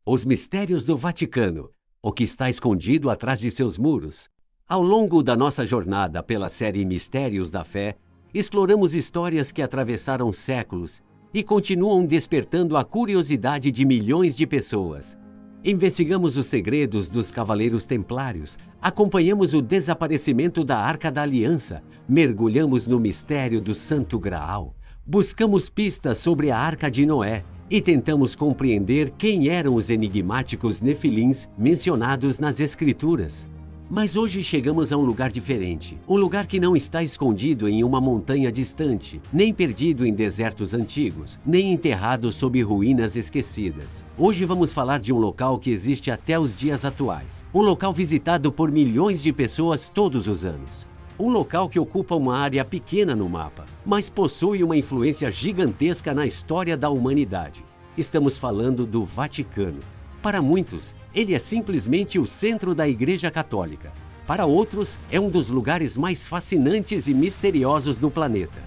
Os mistérios do Vaticano, o que está escondido atrás de seus muros. Ao longo da nossa jornada pela série Mistérios da Fé, exploramos histórias que atravessaram séculos e continuam despertando a curiosidade de milhões de pessoas. Investigamos os segredos dos Cavaleiros Templários, acompanhamos o desaparecimento da Arca da Aliança, mergulhamos no mistério do Santo Graal, buscamos pistas sobre a Arca de Noé e tentamos compreender quem eram os enigmáticos Nefilins mencionados nas Escrituras. Mas hoje chegamos a um lugar diferente, um lugar que não está escondido em uma montanha distante, nem perdido em desertos antigos, nem enterrado sob ruínas esquecidas. Hoje vamos falar de um local que existe até os dias atuais, um local visitado por milhões de pessoas todos os anos. Um local que ocupa uma área pequena no mapa, mas possui uma influência gigantesca na história da humanidade. Estamos falando do Vaticano. Para muitos, ele é simplesmente o centro da Igreja Católica. Para outros, é um dos lugares mais fascinantes e misteriosos do planeta.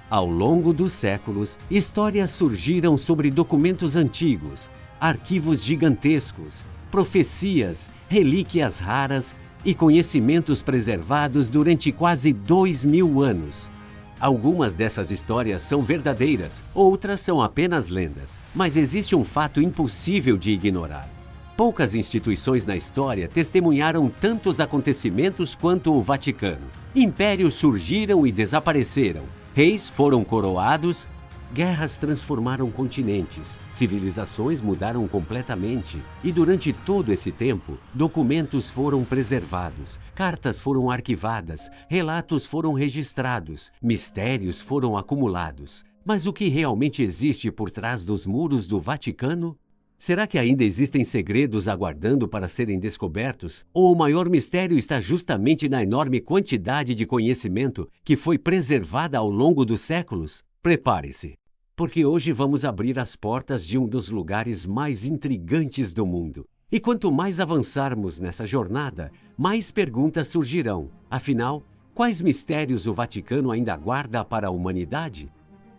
Ao longo dos séculos, histórias surgiram sobre documentos antigos, arquivos gigantescos, profecias, relíquias raras e conhecimentos preservados durante quase 2000 anos. Algumas dessas histórias são verdadeiras, outras são apenas lendas, mas existe um fato impossível de ignorar. Poucas instituições na história testemunharam tantos acontecimentos quanto o Vaticano. Impérios surgiram e desapareceram, reis foram coroados, guerras transformaram continentes, civilizações mudaram completamente e durante todo esse tempo, documentos foram preservados, cartas foram arquivadas, relatos foram registrados, mistérios foram acumulados. Mas o que realmente existe por trás dos muros do Vaticano? Será que ainda existem segredos aguardando para serem descobertos? Ou o maior mistério está justamente na enorme quantidade de conhecimento que foi preservada ao longo dos séculos? Prepare-se, porque hoje vamos abrir as portas de um dos lugares mais intrigantes do mundo. E quanto mais avançarmos nessa jornada, mais perguntas surgirão. Afinal, quais mistérios o Vaticano ainda guarda para a humanidade?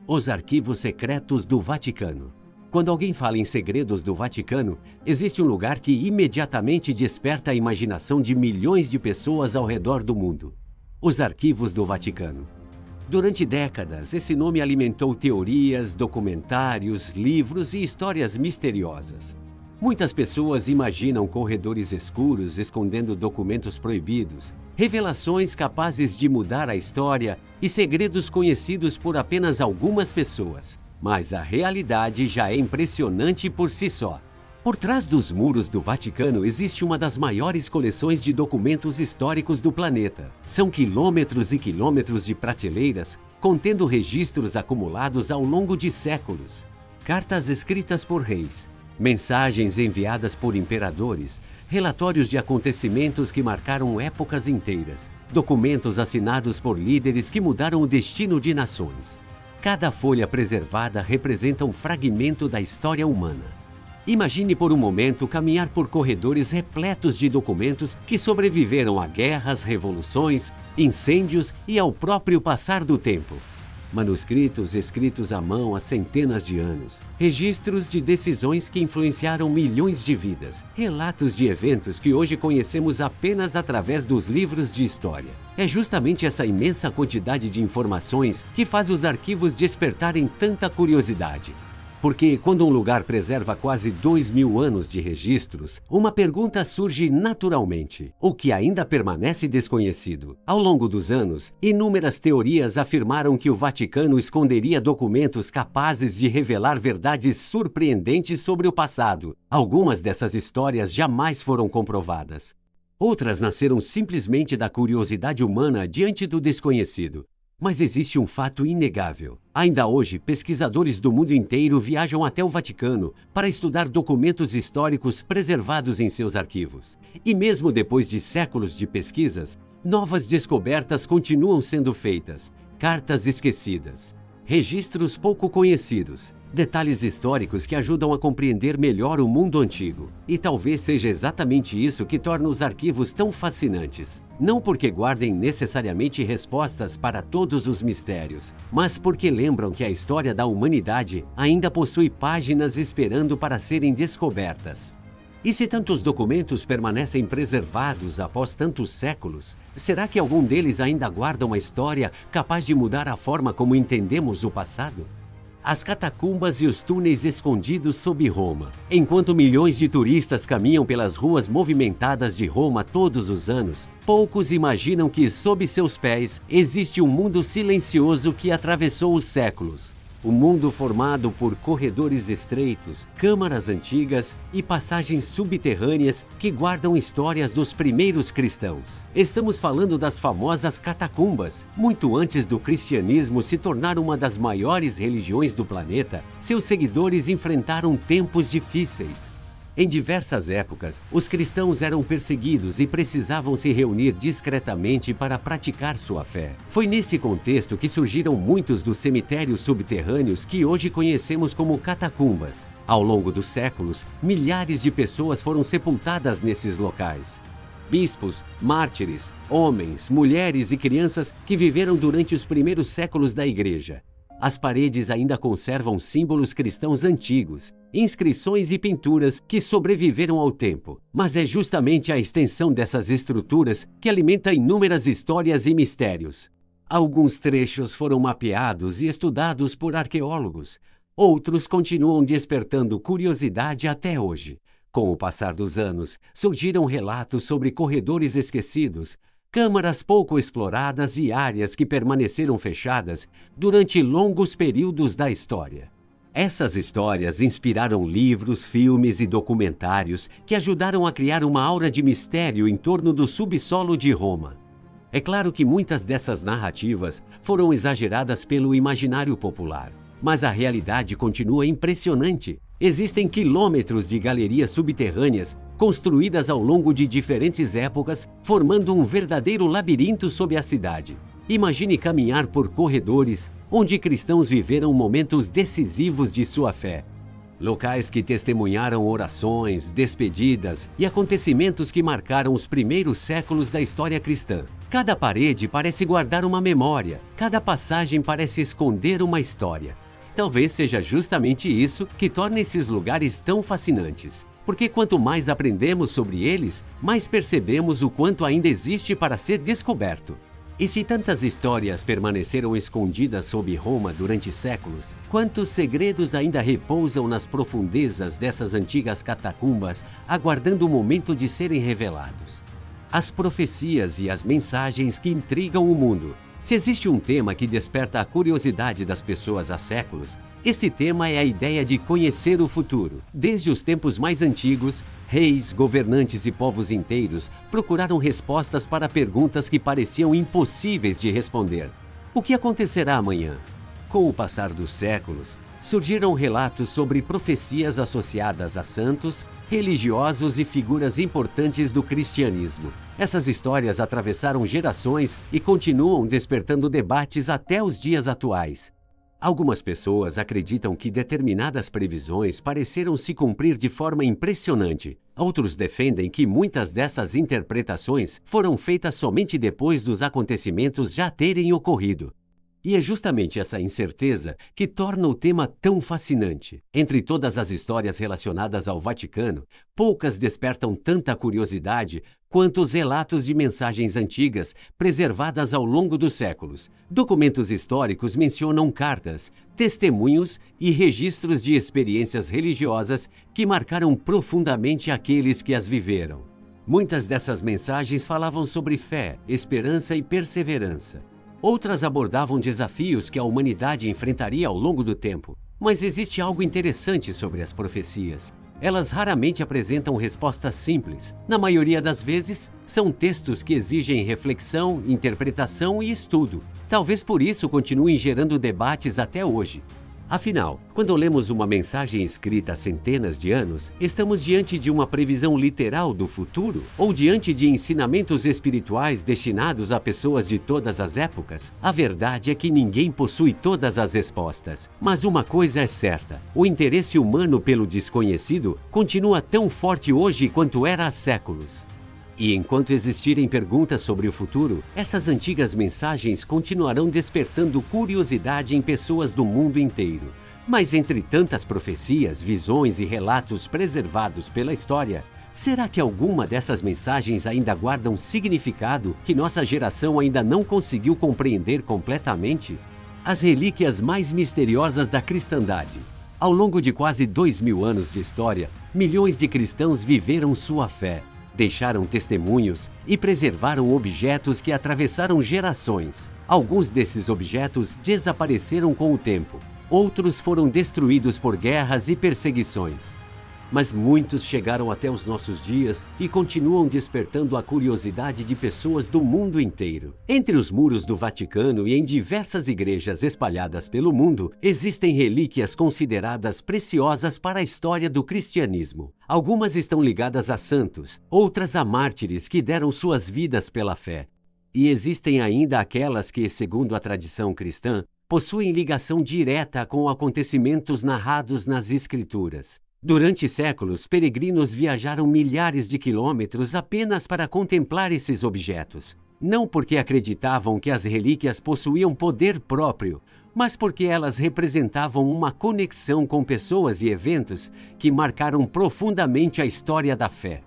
Os arquivos secretos do Vaticano. Quando alguém fala em segredos do Vaticano, existe um lugar que imediatamente desperta a imaginação de milhões de pessoas ao redor do mundo. Os arquivos do Vaticano. Durante décadas, esse nome alimentou teorias, documentários, livros e histórias misteriosas. Muitas pessoas imaginam corredores escuros escondendo documentos proibidos, revelações capazes de mudar a história e segredos conhecidos por apenas algumas pessoas. Mas a realidade já é impressionante por si só. Por trás dos muros do Vaticano existe uma das maiores coleções de documentos históricos do planeta. São quilômetros e quilômetros de prateleiras contendo registros acumulados ao longo de séculos. Cartas escritas por reis, mensagens enviadas por imperadores, relatórios de acontecimentos que marcaram épocas inteiras, documentos assinados por líderes que mudaram o destino de nações. Cada folha preservada representa um fragmento da história humana. Imagine por um momento caminhar por corredores repletos de documentos que sobreviveram a guerras, revoluções, incêndios e ao próprio passar do tempo. Manuscritos escritos à mão há centenas de anos, registros de decisões que influenciaram milhões de vidas, relatos de eventos que hoje conhecemos apenas através dos livros de história. É justamente essa imensa quantidade de informações que faz os arquivos despertarem tanta curiosidade. Porque quando um lugar preserva quase 2000 anos de registros, uma pergunta surge naturalmente: o que ainda permanece desconhecido? Ao longo dos anos, inúmeras teorias afirmaram que o Vaticano esconderia documentos capazes de revelar verdades surpreendentes sobre o passado. Algumas dessas histórias jamais foram comprovadas. Outras nasceram simplesmente da curiosidade humana diante do desconhecido. Mas existe um fato inegável. Ainda hoje, pesquisadores do mundo inteiro viajam até o Vaticano para estudar documentos históricos preservados em seus arquivos. E mesmo depois de séculos de pesquisas, novas descobertas continuam sendo feitas. Cartas esquecidas, registros pouco conhecidos, detalhes históricos que ajudam a compreender melhor o mundo antigo. E talvez seja exatamente isso que torna os arquivos tão fascinantes. Não porque guardem necessariamente respostas para todos os mistérios, mas porque lembram que a história da humanidade ainda possui páginas esperando para serem descobertas. E se tantos documentos permanecem preservados após tantos séculos, será que algum deles ainda guarda uma história capaz de mudar a forma como entendemos o passado? As catacumbas e os túneis escondidos sob Roma. Enquanto milhões de turistas caminham pelas ruas movimentadas de Roma todos os anos, poucos imaginam que sob seus pés existe um mundo silencioso que atravessou os séculos. Um mundo formado por corredores estreitos, câmaras antigas e passagens subterrâneas que guardam histórias dos primeiros cristãos. Estamos falando das famosas catacumbas. Muito antes do cristianismo se tornar uma das maiores religiões do planeta, seus seguidores enfrentaram tempos difíceis. Em diversas épocas, os cristãos eram perseguidos e precisavam se reunir discretamente para praticar sua fé. Foi nesse contexto que surgiram muitos dos cemitérios subterrâneos que hoje conhecemos como catacumbas. Ao longo dos séculos, milhares de pessoas foram sepultadas nesses locais. Bispos, mártires, homens, mulheres e crianças que viveram durante os primeiros séculos da Igreja. As paredes ainda conservam símbolos cristãos antigos, inscrições e pinturas que sobreviveram ao tempo. Mas é justamente a extensão dessas estruturas que alimenta inúmeras histórias e mistérios. Alguns trechos foram mapeados e estudados por arqueólogos. Outros continuam despertando curiosidade até hoje. Com o passar dos anos, surgiram relatos sobre corredores esquecidos, câmaras pouco exploradas e áreas que permaneceram fechadas durante longos períodos da história. Essas histórias inspiraram livros, filmes e documentários que ajudaram a criar uma aura de mistério em torno do subsolo de Roma. É claro que muitas dessas narrativas foram exageradas pelo imaginário popular, mas a realidade continua impressionante. Existem quilômetros de galerias subterrâneas construídas ao longo de diferentes épocas, formando um verdadeiro labirinto sob a cidade. Imagine caminhar por corredores onde cristãos viveram momentos decisivos de sua fé. Locais que testemunharam orações, despedidas e acontecimentos que marcaram os primeiros séculos da história cristã. Cada parede parece guardar uma memória, cada passagem parece esconder uma história. Talvez seja justamente isso que torna esses lugares tão fascinantes. Porque quanto mais aprendemos sobre eles, mais percebemos o quanto ainda existe para ser descoberto. E se tantas histórias permaneceram escondidas sob Roma durante séculos, quantos segredos ainda repousam nas profundezas dessas antigas catacumbas, aguardando o momento de serem revelados? As profecias e as mensagens que intrigam o mundo. Se existe um tema que desperta a curiosidade das pessoas há séculos, esse tema é a ideia de conhecer o futuro. Desde os tempos mais antigos, reis, governantes e povos inteiros procuraram respostas para perguntas que pareciam impossíveis de responder. O que acontecerá amanhã? Com o passar dos séculos, surgiram relatos sobre profecias associadas a santos, religiosos e figuras importantes do cristianismo. Essas histórias atravessaram gerações e continuam despertando debates até os dias atuais. Algumas pessoas acreditam que determinadas previsões pareceram se cumprir de forma impressionante. Outros defendem que muitas dessas interpretações foram feitas somente depois dos acontecimentos já terem ocorrido. E é justamente essa incerteza que torna o tema tão fascinante. Entre todas as histórias relacionadas ao Vaticano, poucas despertam tanta curiosidade quanto os relatos de mensagens antigas preservadas ao longo dos séculos. Documentos históricos mencionam cartas, testemunhos e registros de experiências religiosas que marcaram profundamente aqueles que as viveram. Muitas dessas mensagens falavam sobre fé, esperança e perseverança. Outras abordavam desafios que a humanidade enfrentaria ao longo do tempo. Mas existe algo interessante sobre as profecias. Elas raramente apresentam respostas simples. Na maioria das vezes, são textos que exigem reflexão, interpretação e estudo. Talvez por isso continuem gerando debates até hoje. Afinal, quando lemos uma mensagem escrita há centenas de anos, estamos diante de uma previsão literal do futuro? Ou diante de ensinamentos espirituais destinados a pessoas de todas as épocas? A verdade é que ninguém possui todas as respostas. Mas uma coisa é certa: o interesse humano pelo desconhecido continua tão forte hoje quanto era há séculos. E enquanto existirem perguntas sobre o futuro, essas antigas mensagens continuarão despertando curiosidade em pessoas do mundo inteiro. Mas entre tantas profecias, visões e relatos preservados pela história, será que alguma dessas mensagens ainda guarda um significado que nossa geração ainda não conseguiu compreender completamente? As relíquias mais misteriosas da cristandade. Ao longo de quase 2000 anos de história, milhões de cristãos viveram sua fé, deixaram testemunhos e preservaram objetos que atravessaram gerações. Alguns desses objetos desapareceram com o tempo, outros foram destruídos por guerras e perseguições. Mas muitos chegaram até os nossos dias e continuam despertando a curiosidade de pessoas do mundo inteiro. Entre os muros do Vaticano e em diversas igrejas espalhadas pelo mundo, existem relíquias consideradas preciosas para a história do cristianismo. Algumas estão ligadas a santos, outras a mártires que deram suas vidas pela fé. E existem ainda aquelas que, segundo a tradição cristã, possuem ligação direta com acontecimentos narrados nas Escrituras. Durante séculos, peregrinos viajaram milhares de quilômetros apenas para contemplar esses objetos. Não porque acreditavam que as relíquias possuíam poder próprio, mas porque elas representavam uma conexão com pessoas e eventos que marcaram profundamente a história da fé.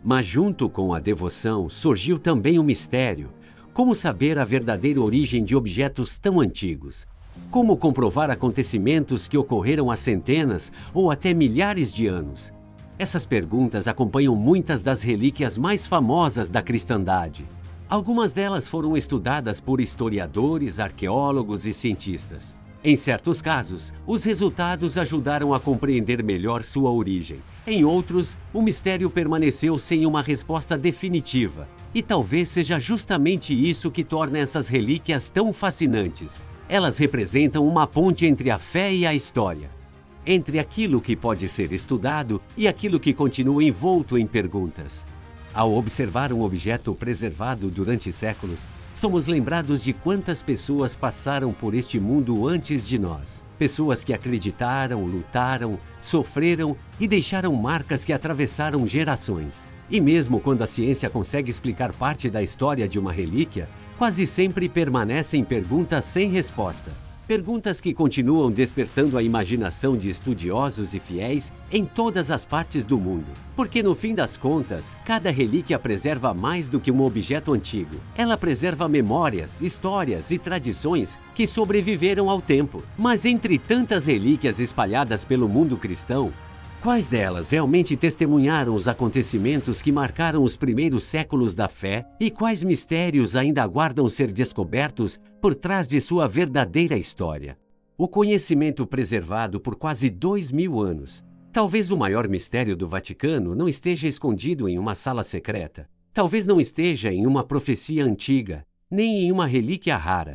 Mas junto com a devoção surgiu também o mistério. Como saber a verdadeira origem de objetos tão antigos? Como comprovar acontecimentos que ocorreram há centenas ou até milhares de anos? Essas perguntas acompanham muitas das relíquias mais famosas da cristandade. Algumas delas foram estudadas por historiadores, arqueólogos e cientistas. Em certos casos, os resultados ajudaram a compreender melhor sua origem. Em outros, o mistério permaneceu sem uma resposta definitiva. E talvez seja justamente isso que torna essas relíquias tão fascinantes. Elas representam uma ponte entre a fé e a história, entre aquilo que pode ser estudado e aquilo que continua envolto em perguntas. Ao observar um objeto preservado durante séculos, somos lembrados de quantas pessoas passaram por este mundo antes de nós. Pessoas que acreditaram, lutaram, sofreram e deixaram marcas que atravessaram gerações. E mesmo quando a ciência consegue explicar parte da história de uma relíquia, quase sempre permanecem perguntas sem resposta. Perguntas que continuam despertando a imaginação de estudiosos e fiéis em todas as partes do mundo. Porque no fim das contas, cada relíquia preserva mais do que um objeto antigo. Ela preserva memórias, histórias e tradições que sobreviveram ao tempo. Mas entre tantas relíquias espalhadas pelo mundo cristão, quais delas realmente testemunharam os acontecimentos que marcaram os primeiros séculos da fé e quais mistérios ainda aguardam ser descobertos por trás de sua verdadeira história? O conhecimento preservado por quase 2000 anos. Talvez o maior mistério do Vaticano não esteja escondido em uma sala secreta. Talvez não esteja em uma profecia antiga, nem em uma relíquia rara.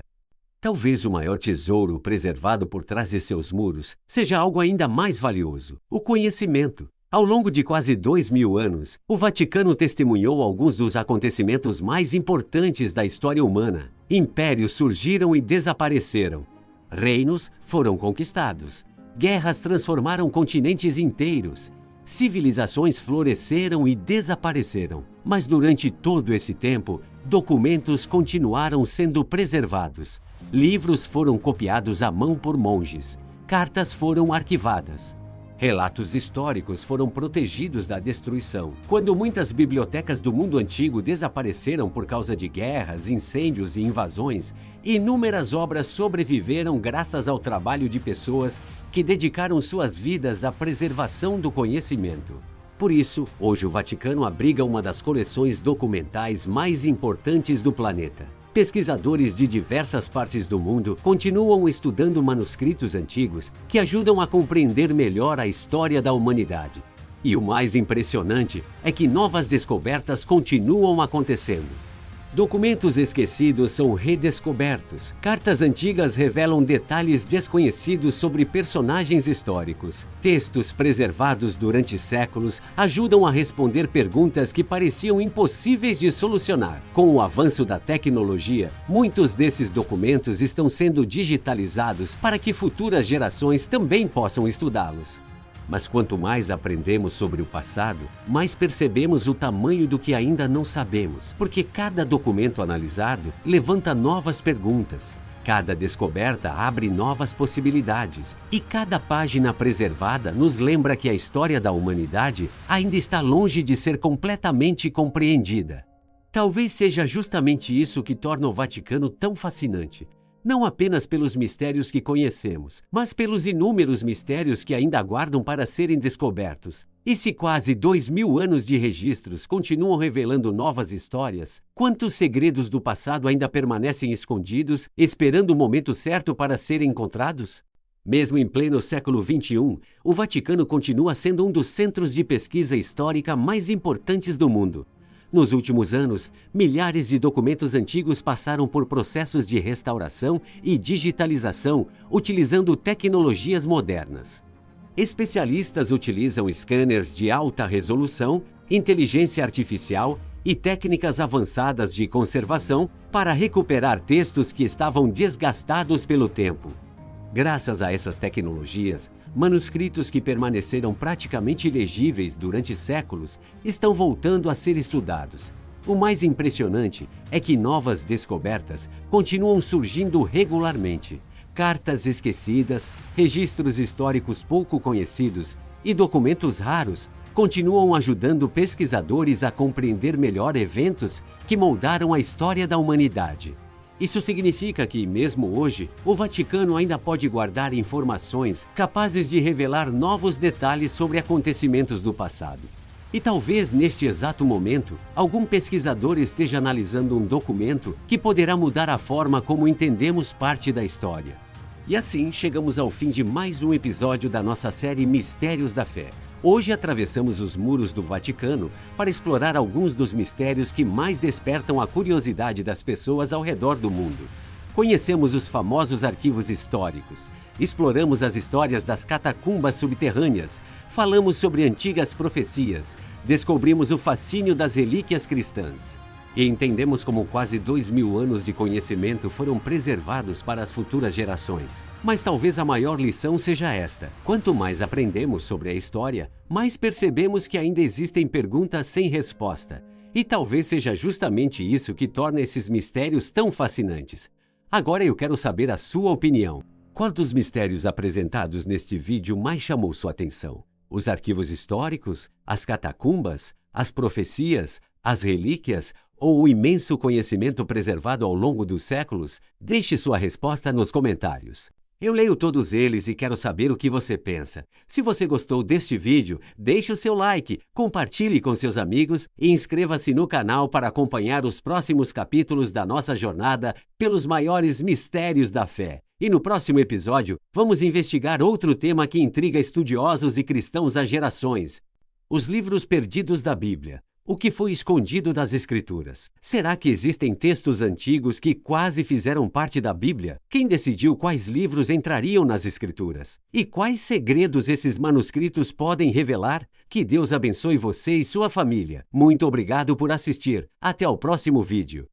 Talvez o maior tesouro preservado por trás de seus muros seja algo ainda mais valioso: o conhecimento. Ao longo de quase 2000 anos, o Vaticano testemunhou alguns dos acontecimentos mais importantes da história humana. Impérios surgiram e desapareceram. Reinos foram conquistados. Guerras transformaram continentes inteiros. Civilizações floresceram e desapareceram. Mas durante todo esse tempo, documentos continuaram sendo preservados. Livros foram copiados à mão por monges. Cartas foram arquivadas. Relatos históricos foram protegidos da destruição. Quando muitas bibliotecas do mundo antigo desapareceram por causa de guerras, incêndios e invasões, inúmeras obras sobreviveram graças ao trabalho de pessoas que dedicaram suas vidas à preservação do conhecimento. Por isso, hoje o Vaticano abriga uma das coleções documentais mais importantes do planeta. Pesquisadores de diversas partes do mundo continuam estudando manuscritos antigos que ajudam a compreender melhor a história da humanidade. E o mais impressionante é que novas descobertas continuam acontecendo. Documentos esquecidos são redescobertos. Cartas antigas revelam detalhes desconhecidos sobre personagens históricos. Textos preservados durante séculos ajudam a responder perguntas que pareciam impossíveis de solucionar. Com o avanço da tecnologia, muitos desses documentos estão sendo digitalizados para que futuras gerações também possam estudá-los. Mas quanto mais aprendemos sobre o passado, mais percebemos o tamanho do que ainda não sabemos, porque cada documento analisado levanta novas perguntas. Cada descoberta abre novas possibilidades, e cada página preservada nos lembra que a história da humanidade ainda está longe de ser completamente compreendida. Talvez seja justamente isso que torna o Vaticano tão fascinante. Não apenas pelos mistérios que conhecemos, mas pelos inúmeros mistérios que ainda aguardam para serem descobertos. E se quase 2000 anos de registros continuam revelando novas histórias, quantos segredos do passado ainda permanecem escondidos, esperando o momento certo para serem encontrados? Mesmo em pleno século XXI, o Vaticano continua sendo um dos centros de pesquisa histórica mais importantes do mundo. Nos últimos anos, milhares de documentos antigos passaram por processos de restauração e digitalização utilizando tecnologias modernas. Especialistas utilizam scanners de alta resolução, inteligência artificial e técnicas avançadas de conservação para recuperar textos que estavam desgastados pelo tempo. Graças a essas tecnologias, manuscritos que permaneceram praticamente ilegíveis durante séculos estão voltando a ser estudados. O mais impressionante é que novas descobertas continuam surgindo regularmente. Cartas esquecidas, registros históricos pouco conhecidos e documentos raros continuam ajudando pesquisadores a compreender melhor eventos que moldaram a história da humanidade. Isso significa que, mesmo hoje, o Vaticano ainda pode guardar informações capazes de revelar novos detalhes sobre acontecimentos do passado. E talvez, neste exato momento, algum pesquisador esteja analisando um documento que poderá mudar a forma como entendemos parte da história. E assim, chegamos ao fim de mais um episódio da nossa série Mistérios da Fé. Hoje atravessamos os muros do Vaticano para explorar alguns dos mistérios que mais despertam a curiosidade das pessoas ao redor do mundo. Conhecemos os famosos arquivos históricos, exploramos as histórias das catacumbas subterrâneas, falamos sobre antigas profecias, descobrimos o fascínio das relíquias cristãs. E entendemos como quase 2000 anos de conhecimento foram preservados para as futuras gerações. Mas talvez a maior lição seja esta: quanto mais aprendemos sobre a história, mais percebemos que ainda existem perguntas sem resposta. E talvez seja justamente isso que torna esses mistérios tão fascinantes. Agora eu quero saber a sua opinião. Qual dos mistérios apresentados neste vídeo mais chamou sua atenção? Os arquivos históricos? As catacumbas? As profecias? As relíquias? Ou o imenso conhecimento preservado ao longo dos séculos? Deixe sua resposta nos comentários. Eu leio todos eles e quero saber o que você pensa. Se você gostou deste vídeo, deixe o seu like, compartilhe com seus amigos e inscreva-se no canal para acompanhar os próximos capítulos da nossa jornada pelos maiores mistérios da fé. E no próximo episódio, vamos investigar outro tema que intriga estudiosos e cristãos há gerações: os livros perdidos da Bíblia. O que foi escondido das Escrituras? Será que existem textos antigos que quase fizeram parte da Bíblia? Quem decidiu quais livros entrariam nas Escrituras? E quais segredos esses manuscritos podem revelar? Que Deus abençoe você e sua família. Muito obrigado por assistir. Até o próximo vídeo.